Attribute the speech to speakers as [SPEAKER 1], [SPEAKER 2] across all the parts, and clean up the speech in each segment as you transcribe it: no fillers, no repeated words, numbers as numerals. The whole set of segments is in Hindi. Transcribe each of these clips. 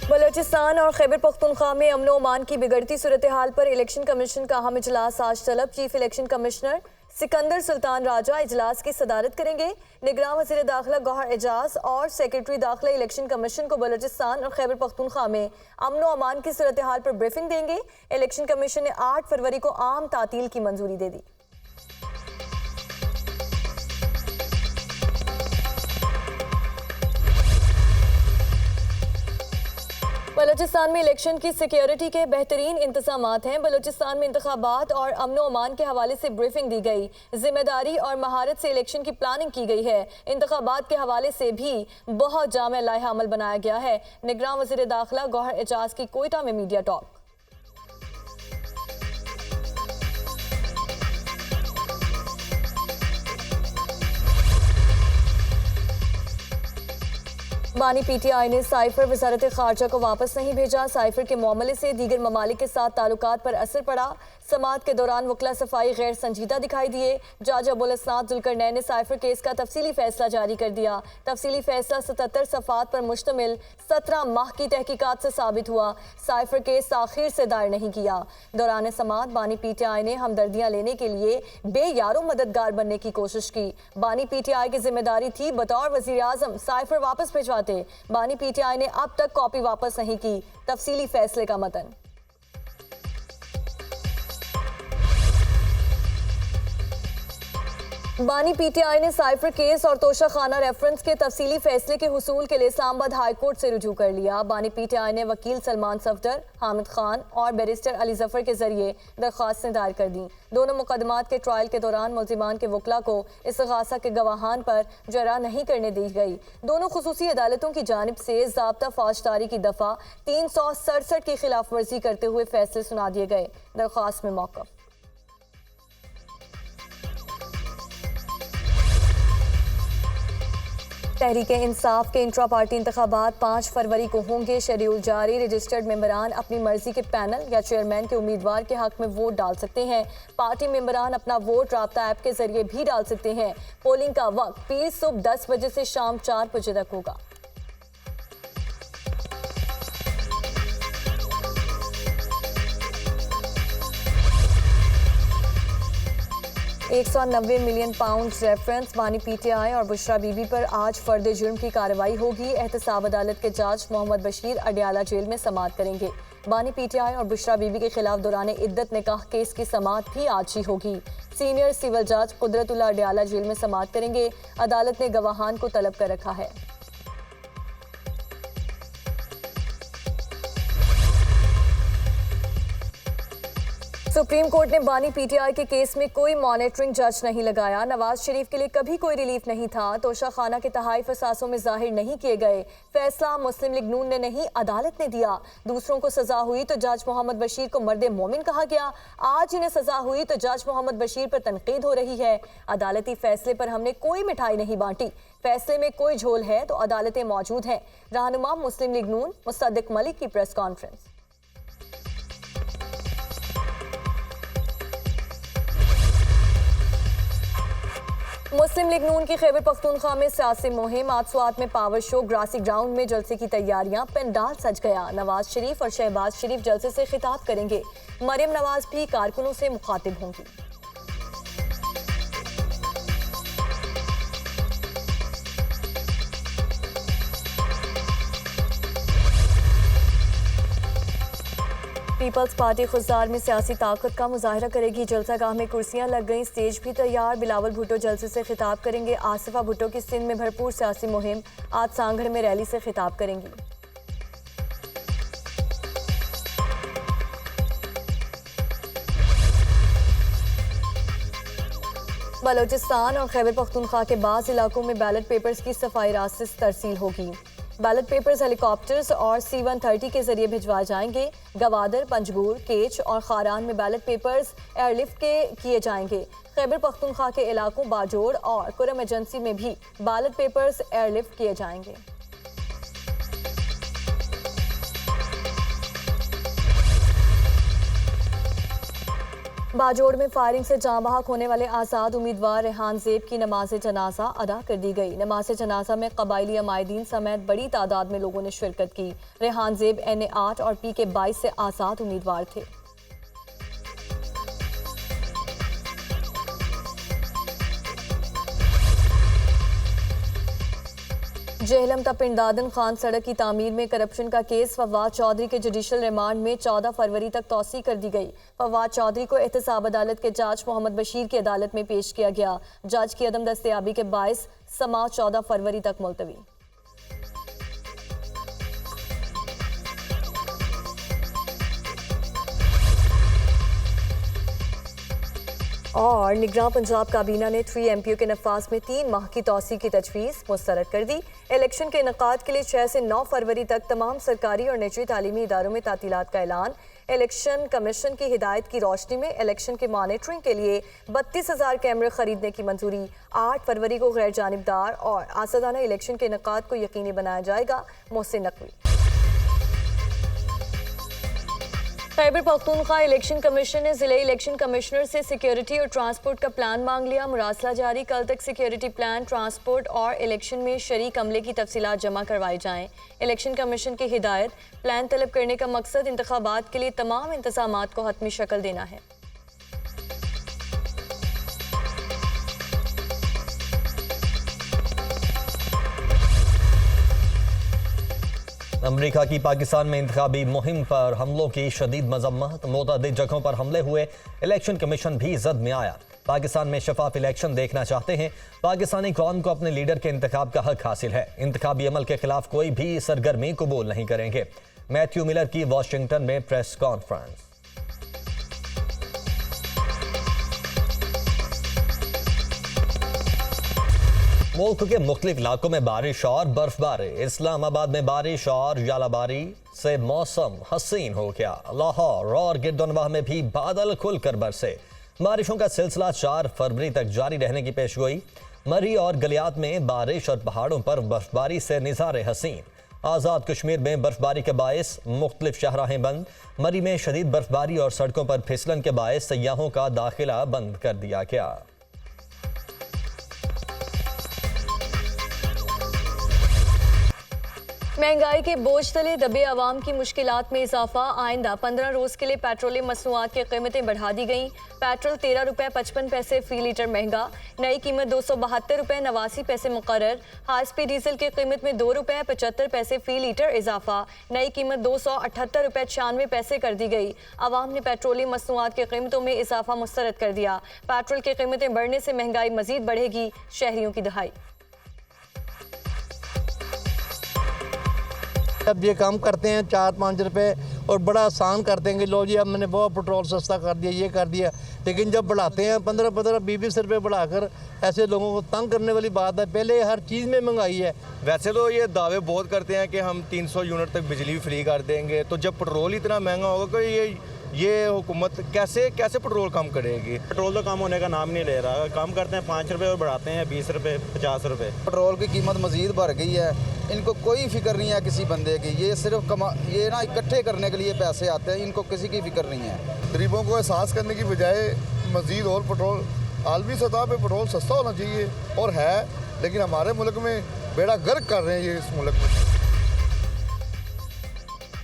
[SPEAKER 1] बलोचिस्तान और खैबर पख्तूनख्वा में अमन अमान की बिगड़ती सूरत हाल पर इलेक्शन कमीशन का अहम इजलास आज तलब। Chief election commissioner Sikandar Sultan Raja इजलास की सदारत करेंगे। निगरान वज़ीर दाखिला गौहर एजाज और सेक्रेटरी दाखिला इलेक्शन कमीशन को बलोचिस्तान और खैबर पख्तूनख्वा में अमन अमान की सूरत हाल पर ब्रीफिंग देंगे। इलेक्शन कमीशन ने 8 फरवरी को आम तातील की मंजूरी दे दी। बलोचिस्तान में इलेक्शन की सिक्योरिटी के बेहतरीन इंतजामात हैं। बलोचिस्तान में इंतखाबात और अमन अमान के हवाले से ब्रीफिंग दी गई। जिम्मेदारी और महारत से इलेक्शन की प्लानिंग की गई है। इंतखाबात के हवाले से भी बहुत जामे लाइहा अमल बनाया गया है। निगरान वज़ीर दाखिला गौहर एजाज की कोयटा में मीडिया टॉक। बानी पीटीआई ने साइफर वजारत खारजा को वापस नहीं भेजा। साइफर के मामले से दीगर ममालिक के साथ ताल्लुकात पर असर पड़ा। समात के दौरान वकला सफाई गैर संजीदा दिखाई दिए। जज अबुल हसन जुल्करनैन ने साइफर केस का तफसीली फैसला जारी कर दिया। तफसीली फैसला 77 सफ़ात पर मुश्तमिल 17 माह की तहकीकात से साबित हुआ। साइफर केस ताखीर से दायर नहीं किया। दौरान समात बानी पीटीआई ने हमदर्दियाँ लेने के लिए बेयारों मददगार बनने की कोशिश की। बानी पीटीआई की जिम्मेदारी थी बतौर वज़ीर आज़म साइफर वापस भिजवाते। बानी पीटीआई ने अब तक कॉपी वापस नहीं की। तफसीली फैसले का मतन। बानी पीटीआई ने साइफर केस और तोशा खाना रेफरेंस के तफसीली फैसले के हुसूल के लिए इस्लामाबाद हाई कोर्ट से रुजू कर लिया। बानी पीटीआई ने वकील सलमान सफदर, हामिद खान और बैरिस्टर अली जफर के जरिए दरख्वास्तें दायर कर दी। दोनों मुकदमात के ट्रायल के दौरान मुल्जिमान के वकला को इस्तगासा के गवाहान पर जरा नहीं करने दी गई। दोनों खुसूसी अदालतों की जानिब से ज़ाब्ता फौजदारी की दफ़ा 367 की खिलाफ वर्जी करते हुए फैसले सुना दिए गए। दरख्वास्त में मौक़िफ़। तहरीक इंसाफ के इंट्रा पार्टी इंतखाबात 5 फरवरी को होंगे। शेड्यूल जारी। रजिस्टर्ड मेंबरान अपनी मर्जी के पैनल या चेयरमैन के उम्मीदवार के हक में वोट डाल सकते हैं। पार्टी मेंबरान अपना वोट राब्ता ऐप के जरिए भी डाल सकते हैं। पोलिंग का वक्त पीर सुबह 10 बजे से शाम 4 बजे तक होगा। £190 मिलियन रेफरेंस। बानी पीटीआई और बुशरा बीबी पर आज फर्द जुर्म की कार्रवाई होगी। एहतसाब अदालत के जज मोहम्मद बशीर अडियाला जेल में समात करेंगे। बानी पीटीआई और बुशरा बीबी के खिलाफ दौरान इद्दत निकाह केस की समात भी आज ही होगी। सीनियर सिविल जज कुदरतुल्लाह अडियाला जेल में समात करेंगे। अदालत ने गवाहान को तलब कर रखा है। सुप्रीम कोर्ट ने बानी पीटीआई के केस में कोई मॉनिटरिंग जज नहीं लगाया। नवाज शरीफ के लिए कभी कोई रिलीफ नहीं था। तोशा खाना के तहाइफ असासों में जाहिर नहीं किए गए। फैसला मुस्लिम लीग नून ने नहीं, अदालत ने दिया। दूसरों को सजा हुई तो जज मोहम्मद बशीर को मर्द मोमिन कहा गया। आज इन्हें सजा हुई तो जज मोहम्मद बशीर पर तनकीद हो रही है। अदालती फैसले पर हमने कोई मिठाई नहीं बांटी। फैसले में कोई झोल है तो अदालतें मौजूद हैं। रहनुमा मुस्लिम लीग नून मुसद्दिक मलिक की प्रेस कॉन्फ्रेंस। मुस्लिम लीग नून की खैबर पख्तूनख्वा में सियासी मुहिम। आज स्वात में पावर शो, ग्रासी ग्राउंड में जलसे की तैयारियां। पेंडाल सज गया। नवाज शरीफ और शहबाज शरीफ जलसे से खिताब करेंगे। मरियम नवाज भी कारकुनों से मुखातिब होंगी। पीपल्स पार्टी खुजदार में सियासी ताकत का मुजाहरा करेगी। जलसागाह में कुर्सियां लग गईं, स्टेज भी तैयार। बिलावल भुट्टो जलसे से खिताब करेंगे। आसिफा भुट्टो की सिंध में भरपूर सियासी मुहिम। आज सांगढ़ में रैली से खिताब करेंगी। बलोचिस्तान और खैबर पख्तूनख्वा के बाज़ इलाकों में बैलेट पेपर्स की सफाई रात से तरसील होगी। बैलेट पेपर्स हेलीकॉप्टर्स और C-130 के जरिए भिजवाए जाएंगे। गवादर, पंजगूर, केच और खारान में बैलेट पेपर्स एयरलिफ्ट के किए जाएंगे। खैबर पख्तूनख्वा के इलाकों बाजोड़ और कुरम एजेंसी में भी बैलेट पेपर्स एयरलिफ्ट किए जाएंगे। बाजोड़ में फायरिंग से जाँ बहक होने वाले आज़ाद उम्मीदवार रेहान ज़ेब की नमाज जनाजा अदा कर दी गई। नमाज जनाजा में कबायली अमायदीन समेत बड़ी तादाद में लोगों ने शिरकत की। रेहान ज़ेब NA 8 और PK 22 से आज़ाद उम्मीदवार थे। जेहलम ता पिंडादन खान सड़क की तामीर में करप्शन का केस फवाद चौधरी के जुडिशल रिमांड में 14 फरवरी तक तौसी कर दी गई। फवाद चौधरी को एहतसाब अदालत के जज मोहम्मद बशीर की अदालत में पेश किया गया। जज की अदम दस्तयाबी के बायस समाअत 14 फरवरी तक मुलतवी। और निगरान पंजाब काबीना ने 3 MPO के नफाज में 3 माह की तौसी की तजवीज़ मुस्तरद कर दी। इलेक्शन के इनेकाद के लिए 6 से 9 फरवरी तक तमाम सरकारी और निजी तालीमी इदारों में तातीलात का ऐलान। इलेक्शन कमीशन की हिदायत की रोशनी में इलेक्शन के मॉनिटरिंग के लिए 32,000 कैमरे खरीदने की मंजूरी। 8 फरवरी को गैर जानिबदार और आज़ादाना इलेक्शन के इनेकाद को यकीनी बनाया जाएगा। मोहसिन नकवी। खैबर पख्तूनख्वा इलेक्शन कमीशन ने जिले इलेक्शन कमिश्नर से सिक्योरिटी और ट्रांसपोर्ट का प्लान मांग लिया। मुरासला जारी, कल तक सिक्योरिटी प्लान, ट्रांसपोर्ट और इलेक्शन में शरीक अमले की तफसीलात जमा करवाई जाएं। इलेक्शन कमीशन की हिदायत, प्लान तलब करने का मकसद इंतखाबात के लिए तमाम इंतजामात को हतमी शक्ल देना है।
[SPEAKER 2] अमरीका की पाकिस्तान में इंतखाबी मुहिम पर हमलों की शदीद मजम्मत, मुतअद्दिद जगहों पर हमले हुए। इलेक्शन कमीशन भी जद में आया। पाकिस्तान में शफाफ इलेक्शन देखना चाहते हैं। पाकिस्तानी कौम को अपने लीडर के इंतखाब का हक हासिल है। इंतखाबी अमल के खिलाफ कोई भी सरगर्मी कबूल नहीं करेंगे। मैथ्यू मिलर की वाशिंगटन में प्रेस कॉन्फ्रेंस। मुल्क के मुख्तलिफ इलाकों में बारिश और बर्फबारी। इस्लामाबाद में बारिश और यालाबारी से मौसम हसीन हो गया। लाहौर और गिरदोनवाह में भी बादल खुलकर बरसे। बारिशों का सिलसिला 4 फरवरी तक जारी रहने की पेशगोई। मरी और गलियात में बारिश और पहाड़ों पर बर्फबारी से निज़ारे हसीन। आज़ाद कश्मीर में बर्फबारी के बायस मुख्तलिफ शाहराहें बंद। मरी में शदीद बर्फबारी और सड़कों पर फिसलन के बायस सयाहों का दाखिला बंद कर दिया गया।
[SPEAKER 1] महंगाई के बोझ तले दबे आवाम की मुश्किलात में इजाफा। आइंदा 15 रोज के लिए पेट्रोलियम मसनूआत की कीमतें बढ़ा दी गईं। पेट्रोल 13 रुपये 55 पैसे फी लीटर महंगा। नई कीमत 272 रुपये 89 पैसे मुकर्रर। हाई स्पीड डीजल की कीमत में 2 रुपये 75 पैसे फी लीटर इजाफा। नई कीमत 278 रुपये 96 पैसे कर दी गई। आवाम ने पेट्रोलियम मसनूआत की कीमतों में इजाफा मुस्तरद कर दिया। पेट्रोल की कीमतें बढ़ने से महंगाई मजीद बढ़ेगी, शहरियों की दहाई।
[SPEAKER 3] जब ये काम करते हैं 4-5 रुपए और बड़ा आसान करते हैं कि लो जी अब मैंने वो पेट्रोल सस्ता कर दिया, ये कर दिया, लेकिन जब बढ़ाते हैं 15-15 20 रुपये बढ़ाकर, ऐसे लोगों को तंग करने वाली बात है। पहले हर चीज़ में महंगाई है।
[SPEAKER 4] वैसे तो ये दावे बहुत करते हैं कि हम 300 यूनिट तक बिजली फ्री कर देंगे, तो जब पेट्रोल इतना महंगा होगा कि ये हुकूमत कैसे पेट्रोल कम करेगी।
[SPEAKER 5] पेट्रोल तो कम होने का नाम नहीं ले रहा। कम करते हैं 5 रुपये और बढ़ाते हैं 20 रुपये 50 रुपये।
[SPEAKER 6] पेट्रोल की कीमत मज़ीद बढ़ गई है। इनको कोई फिक्र नहीं है किसी बंदे की। ये सिर्फ ये ना इकट्ठे करने के लिए पैसे आते हैं, इनको किसी की फिक्र नहीं है।
[SPEAKER 7] गरीबों को एहसास करने की बजाय मज़ीद और पेट्रोल, आलमी सतह पे पेट्रोल सस्ता होना चाहिए और है, लेकिन हमारे मुल्क में बेड़ा गर्क कर रहे हैं ये इस मुल्क में।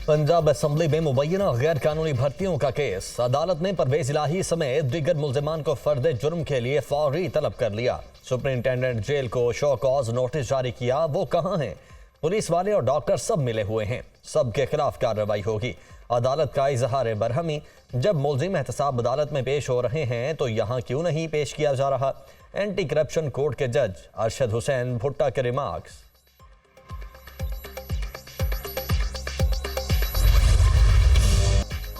[SPEAKER 2] पंजाब असम्बली में मुबैना गैर कानूनी भर्तियों का केस। अदालत ने परवेज इलाही समेत दीगर मुल्जिमान को फर्द जुर्म के लिए फौरी तलब कर लिया। सुपरिंटेंडेंट जेल को शो कॉज नोटिस जारी किया। वो कहाँ हैं? पुलिस वाले और डॉक्टर सब मिले हुए हैं। सब के खिलाफ कार्रवाई होगी। अदालत का इजहार बरहमी, जब मुल्जिम एहतसाब अदालत में पेश हो रहे हैं तो यहाँ क्यों नहीं पेश किया जा रहा? एंटी करप्शन कोर्ट के जज अरशद हुसैन भुट्टा के रिमार्क्स।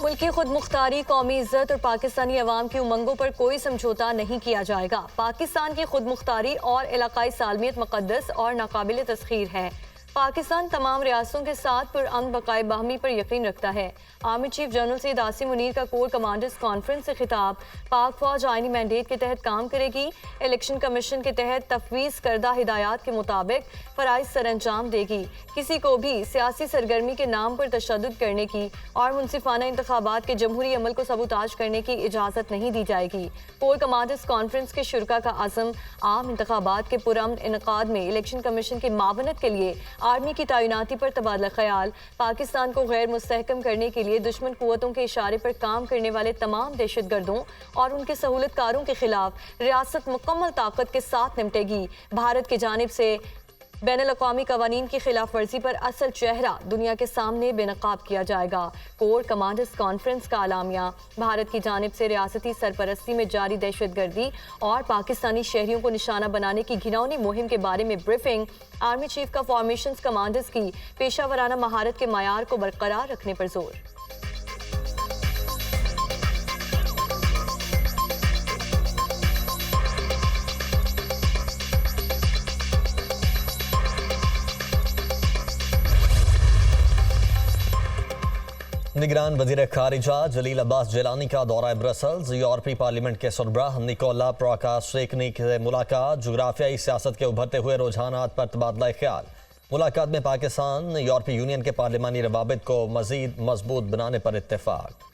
[SPEAKER 1] मुल्की खुद मुख्तारी, कौमी इज्जत और पाकिस्तानी अवाम की उमंगों पर कोई समझौता नहीं किया जाएगा। पाकिस्तान की खुद मुख्तारी और इलाकाई सालमियत मुकद्दस और नाकाबिल तस्खीर है। पाकिस्तान तमाम रियासतों के साथ पुरअमन बकाए बाहमी पर यकीन रखता है। Army chief general Syed Asim Munir का कोर कमांडर्स कॉन्फ्रेंस से खिताब। पाक फौज आईनी मैंडेट के तहत काम करेगी। इलेक्शन कमीशन के तहत तफवीज़ करदा हिदायत के मुताबिक फ़राइज़ सरअंजाम देगी। किसी को भी सियासी सरगर्मी के नाम पर तशद्दुद करने की और मुनसिफाना इंतखाबात के जमहूरी अमल को सबूताज करने की इजाज़त नहीं दी जाएगी। कोर कमांडर्स कॉन्फ्रेंस के शुरका का आज़म आम इंतखाबात के पुरअमन इनकाद में इलेक्शन कमीशन की मावनत के लिए आर्मी की तैनाती पर तबादला ख्याल। पाकिस्तान को गैर मुस्तहकम करने के लिए दुश्मन कुव्वतों के इशारे पर काम करने वाले तमाम दहशतगर्दों और उनके सहूलतकारों के खिलाफ रियासत मुकम्मल ताकत के साथ निपटेगी। भारत की जानिब से बैनुल-अक़वामी कवानीन की खिलाफ वर्जी पर असल चेहरा दुनिया के सामने बेनकाब किया जाएगा। कोर कमांडर्स कॉन्फ्रेंस का आलामिया। भारत की जानिब से रियासती सरपरस्ती में जारी दहशतगर्दी और पाकिस्तानी शहरियों को निशाना बनाने की घिनौनी मुहिम के बारे में ब्रीफिंग। आर्मी चीफ का फॉर्मेशंस कमांडर्स की पेशावराना महारत के मयार को बरकरार रखने पर जोर।
[SPEAKER 2] निगरान वज़ीर खारिजा जलील अब्बास जिलानी का दौरा ब्रसल्स। यूरोपीय पार्लियामेंट के सरबराह निकोला प्रोकाशेकनी से मुलाकात। जुग्राफियाई सियासत के उभरते हुए रुझानात पर तबादला ख्याल। मुलाकात में पाकिस्तान यूरोपीय यूनियन के पार्लिमानी रवाबित को मज़ीद मजबूत बनाने पर इत्तेफाक।